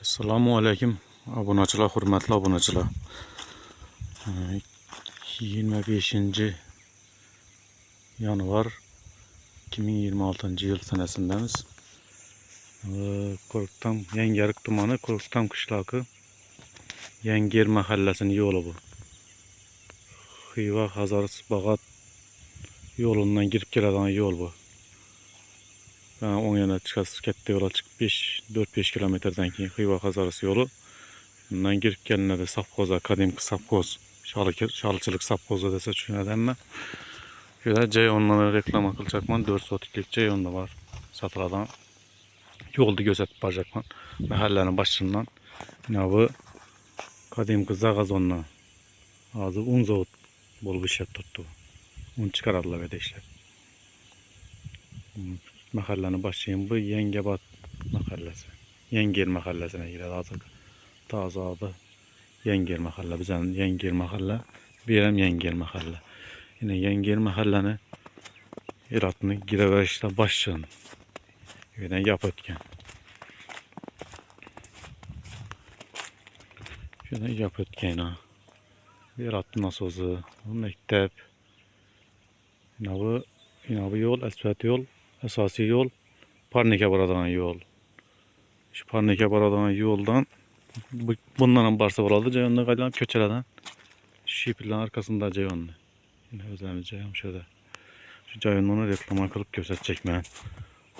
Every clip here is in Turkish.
Assalomu alaykum obunachilar, hurmatli obunachilar. 25 yanvar 2026 yıl senesindemiz. Korktam Yangiyerik tumani Korktam qishlog'i Yangiyer mahallesinin yolu bu. Xiva Hazaris Bağat yolundan girip keladigan yol bu. Ben 10 yana çıkasız katta yola çıkıp 4-5 kilometreden keyin Xiva Hazaris yolu. Bundan girip gelinadi savxoz, akademik savxoz, şalıçılık savxozu dese tushunadimi? Şöyle Ceyhon'dan reklama kılacakman, 4 sotiklik Ceyhon'da var. Satıladigan yolda gözetip baracakman. Mahallenin başından. Yine bu akademik zagazonla ağzı un zavut bol bir şey tuttu. Un çıkararlar ve de işler. Mahallenin başıyım bu Yengebat mahallesi. Yengiyer mahallesine girer artık. Taze adı Yengiyer mahalle. Bizden Yengiyer mahalle. Bir hem Yengiyer mahalle. Yine Yengiyer mahalleni iratını gireverişte başlayın. Yine yap etken. Şöyle yap etken ha. İratı nasıl mektep. Yine bu yol, asfalt yol, esası yol, Parnike baradan yol. Şu Parnike baradan yoldan bundan barsa boladı. Ceyhon'da qaylan köçelerden. Şipilin arkasında Ceyhon'da. Yine özellikle Ceyhon şöyle. Şu Ceyhon'unu reklama kılıp gösterecek ben.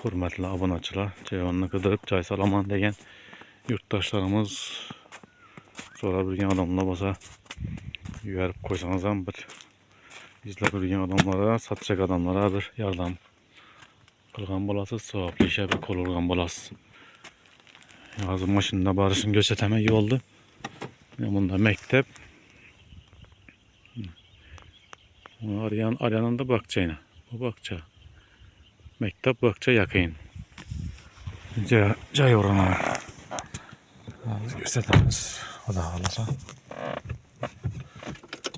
Hürmetli abonaçılar. Ceyhon'unu kıdırıp cay salaman degen yurttaşlarımız sonra bir adamla basa yüverip koysanız hem bir bizler bir adamlara, satacak adamlara bir yardım kılgan bolasız, sevaplı işe bir kol urgan bolasız. Yazı maşında barışın göçeteme iyi oldu. Bunda mektep. Arayanın da bakçayına. Bu bakça. Mektep bakça yakayın. Cay orana. Göstermemiz. O da alırsa.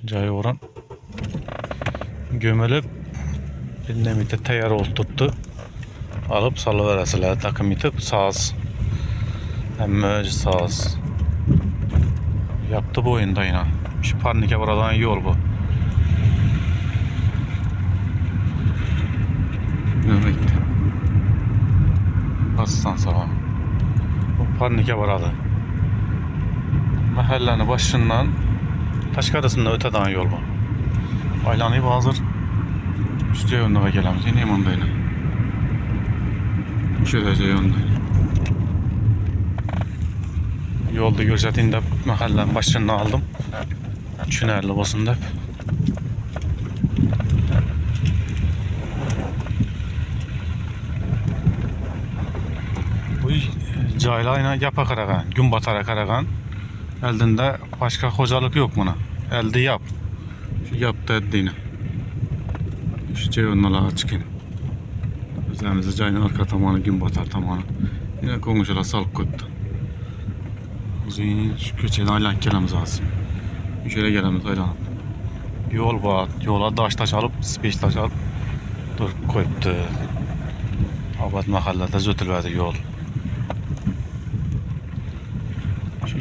Cay oran. Gömelip dinlemite tayar olturttu. Alıp salıveresiler. Takım itip saz. Emmeci saz. Yaptı bu oyunda yine. Şu Parnike buradan yol bu. Nöbekte. Bastan sağa. Bu Parnike buradı. Mahallenin başından Taşk arasında öteden yol bu. Aylanayıp hazır. Şu Ceyhon'da gelemiz. Yine imanda yine. Şöyle Ceyhon'da. Yolda gözettiğinde mahallenin başından aldım. Çünerli basında. Bu caylayla yapa karagan, gün batara karagan. Eldinde başka hocalık yok buna. Elde yap. Şu yaptı ettiğini. Şu Ceyhon'la çıkın. Üzerimize cayın arka tamanı, gün batar tamanı. Yine konuşular salık koydu. Şu köçeğine aylan gelemiz az. Şöyle gelemiz aylan. Yol var. Yola taş alıp, speç taş alıp dur koydu. Abad mahallede zötülverdi yol.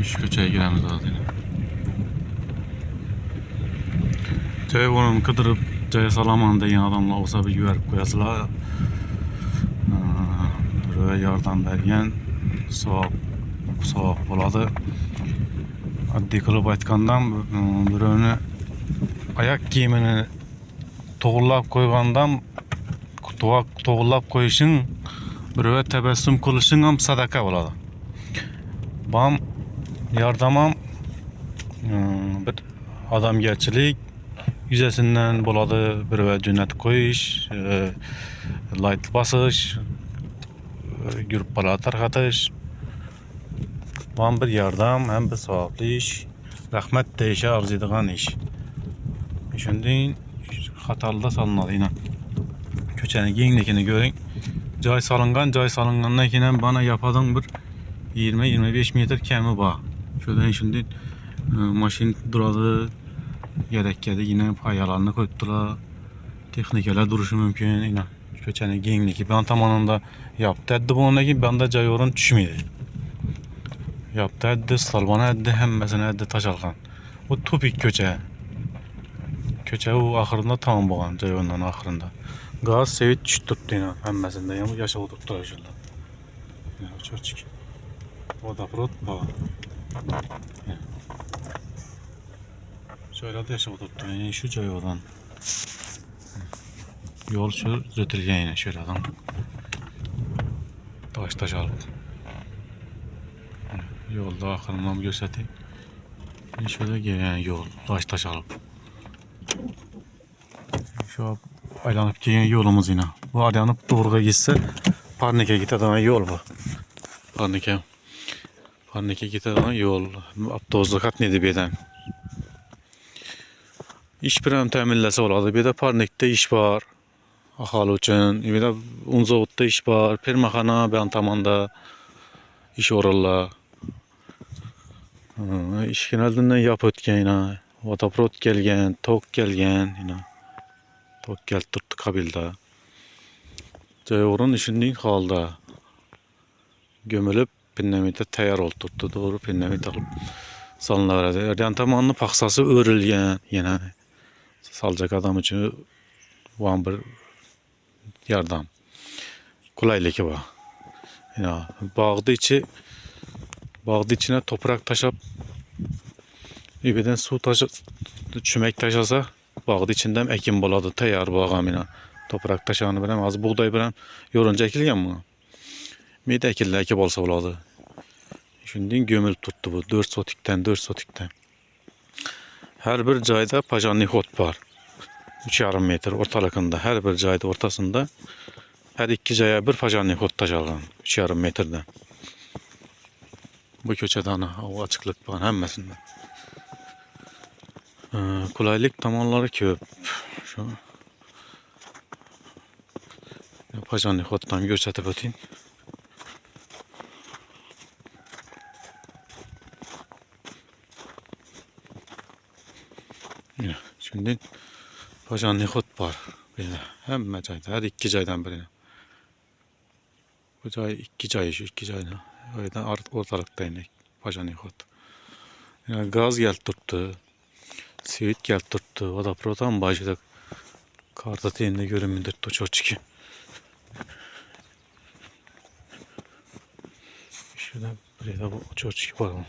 Şu köçeğe giremiz az yine. Ceyhon'un kıdırıp Cey salaman deyen adamla olsa bir yüverip koyasılar. Buraya yardım bergen soğuk boladı. Addi kılıp aytkandan birini ayak giyimini toğullap koygandan toğullap koyuşun birine tebessüm kılışın ham sadaka boladı. Bam yardamam bir adamgerçilik yüzesinden boladı, birine cünnet koyuş, light basış, grup bala tarqatış. Bam bir yardım hem bir savaplı iş. Rahmet deyişe arz edilen iş. Şimdi hatalıda salınadı yine. Köçenin genlikini görün. Cay salıngandan yine bana yapadın bir 20-25 metre kemi var. Şöyle şimdi maşin duradı. Gerekkedi yine payalarını koydular. Texnikalar duruşu mümkün yine. Köçenin genliki ben tamanında yaptı. Bununla ki bende Ceyhon düşmedi. Yaptı eddi, salbana eddi, hemmesine eddi taş alkan. Bu tupik köçe. Köçe o ahırında tamam boğan, cayvandan ahırında. Gaz sevit düştürttü yine hemmesinde. Yani yaşa oturttu aşırıda. Ya çocuk. O da prot bağ. Şöyle de yaşa oturttu. Yani şu cayvandan. Yol şu götürgen yine şöyle adam. Taş alıp. Yolda ahırından göstereyim. Şöyle gelen yol, taş alıp. Şu an aylanıp gelen yolumuz yine. Bu aylanıp doğruğa gitse Parnik'e giteden yol bu. Parnik'e giteden yol. Abdozlukat neydi birden. İş bilen təminləsə oladı. Bir də Parnik'te iş var. Ahali üçün. Bir də Unzavodda iş var. Permaxana Bantamanda iş orarlar. İş geneldinden yap ötken yine. Vodoprod gelgen, tok gelgen yine. Tok geldi tuttu kabilda. Cayvorun işinin halda. Gömülüp pinnemide tayar olturttu. Doğru pinnemide alıp salına verdi. Erden tamanlı paksası örülgen yine. Salacak adam için var bir yardım. Kolaylık var. Yani bağda içine toprak taşıp birden su taşı çümek taşasa bağda içinden ekim boladı tayar bağam yine. Toprak taşağını bilem az buğday bilem yorunca ekilgen mi? Mide ekildi ekip olsa boladı. Şimdi gömül tuttu bu 4 sotikten. Her bir cayda pajanihot var. 3,5 metre ortalıkında her bir cayda ortasında her iki caya bir pajanihot taşalgan 3,5 metreden. Bu köçeden o açıklık var hemmesinde. Kolaylık tamanları köp. Şu pajanihottan gösterip öteyim. Şimdi pajanihot var. Böyle hemme cayda her iki caydan birine. Bu cay iki cay şu iki cayda. O yüzden ortalıkta inek pajanihot. Yani gaz geldi tuttu. Sivit geldi tuttu. O da proton başladı. Karda teyinde görünmüyor tuttu çok çıkıyor. Şurada bir de bu çok çıkıyor var.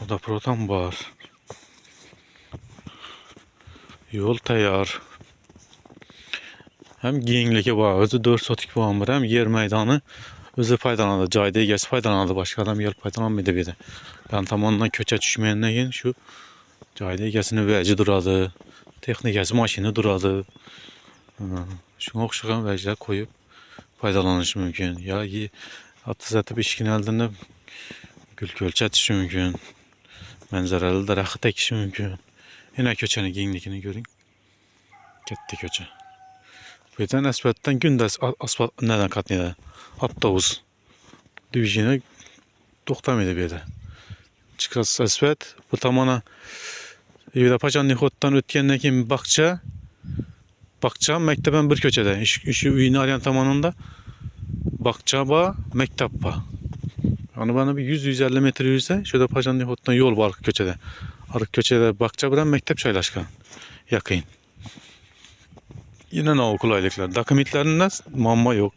O da proton var. Yol tayar. Hem giyinliki var. Özü 4 sotik var. Hem yer meydanı özü faydalandı. Cayda egesi faydalandı. Başka adam yer faydalanmadı bir de. Ben tamamından köçe düşmeyenden yin şu cayda egesini vəci duradı. Texnikası maşini duradı. Şuna oxşayan vəclər koyup faydalanış mümkün. Ya atı zətib işkin əldən gül kölçə düşü mümkün. Mənzərəli dərəxi təkiş mümkün. Yine köçəni giyinlikini görün. Getdi köçə. Birdən əsbətdən gündəz asfalt nədən qatnıydı? Avtobus. Diviziyona 90 idi bir də. Çıxas əsbət bu tamana Pajanihot'tan ötkenden kim bakça mektepen bir köçede. İşi üyünü arayan tamanında bakça ba mektep ba. Yani bana bir 100-150 metre yürüse şurada Pajanihot'tan yol var köçede. Arık köçede bakça bilen mektep çaylaşkan. Yakın. Yine ne o kolaylıklar. Takımitlerinden mamma yok.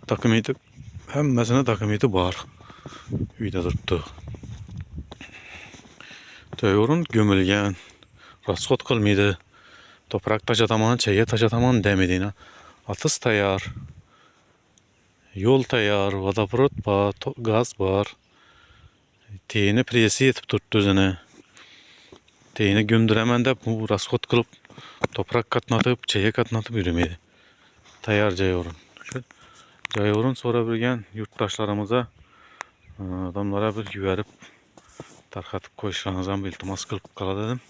Takımiti hem mesela takımiti var. Üyde durdu. Töyorun gömülgen. Rasxot qılmaydı. Toprak taşataman, çeye taşataman demediğine. Atız tayar. Yol tayar. Vodoprod var. Gaz var. Teyini presi yetip tuttu özüne. Teyini gömdüremen de bu rasxot kılıp toprak katnatıp, çeye katnatıp yürümeydi. Tayar Cayorun. Cayorun sonra bilgen yurttaşlarımıza adamlara bir güverip tarkatıp koyuşlarınızdan bir iltimas kılıp kala dedim.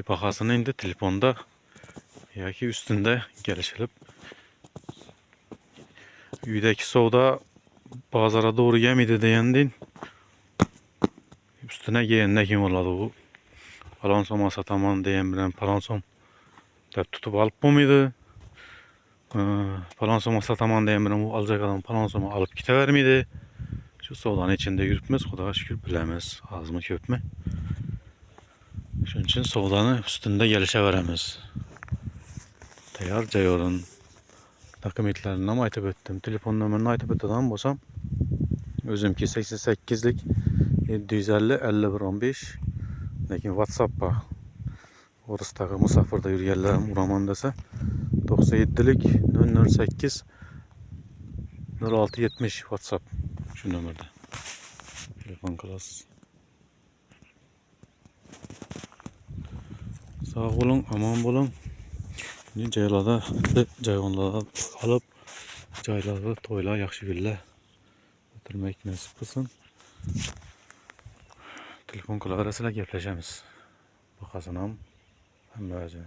Bakasını indi telefonda ya ki üstünde gelişilip üydeki soğuda pazara doğru gemiydi deyendin üstüne giyenine kim oladı bu palansom sataman diyen bilen palansom da tutup alıp bu muydu Falan soma sataman diye emrim o alacak adam falan soma alıp gider miydi? Şu soğudanın içinde yürütmez. Kudağa şükür bilemez. Az mı köp mü? Şunun için soğudanı üstünde gelişe veremez. Teyarca yolun takım itlerini ama aytıp ettim. Telefon numarını aytıp ettim bolsam. Özümki 88'lik 750 51 15. Lekin WhatsApp'a Orus'taki Musafir'da yürüyenlerim uraman dese 97'lik 008 0670 WhatsApp şu numerde. Telefon klas. Sağ olun, aman olun. Şimdi caylarda, cayonlarda alıp caylarda toyla yaxşı gülle götürmek nasip kılsın. Telefon klas arasıyla gepleşemiz. Bakasınam hem böylece.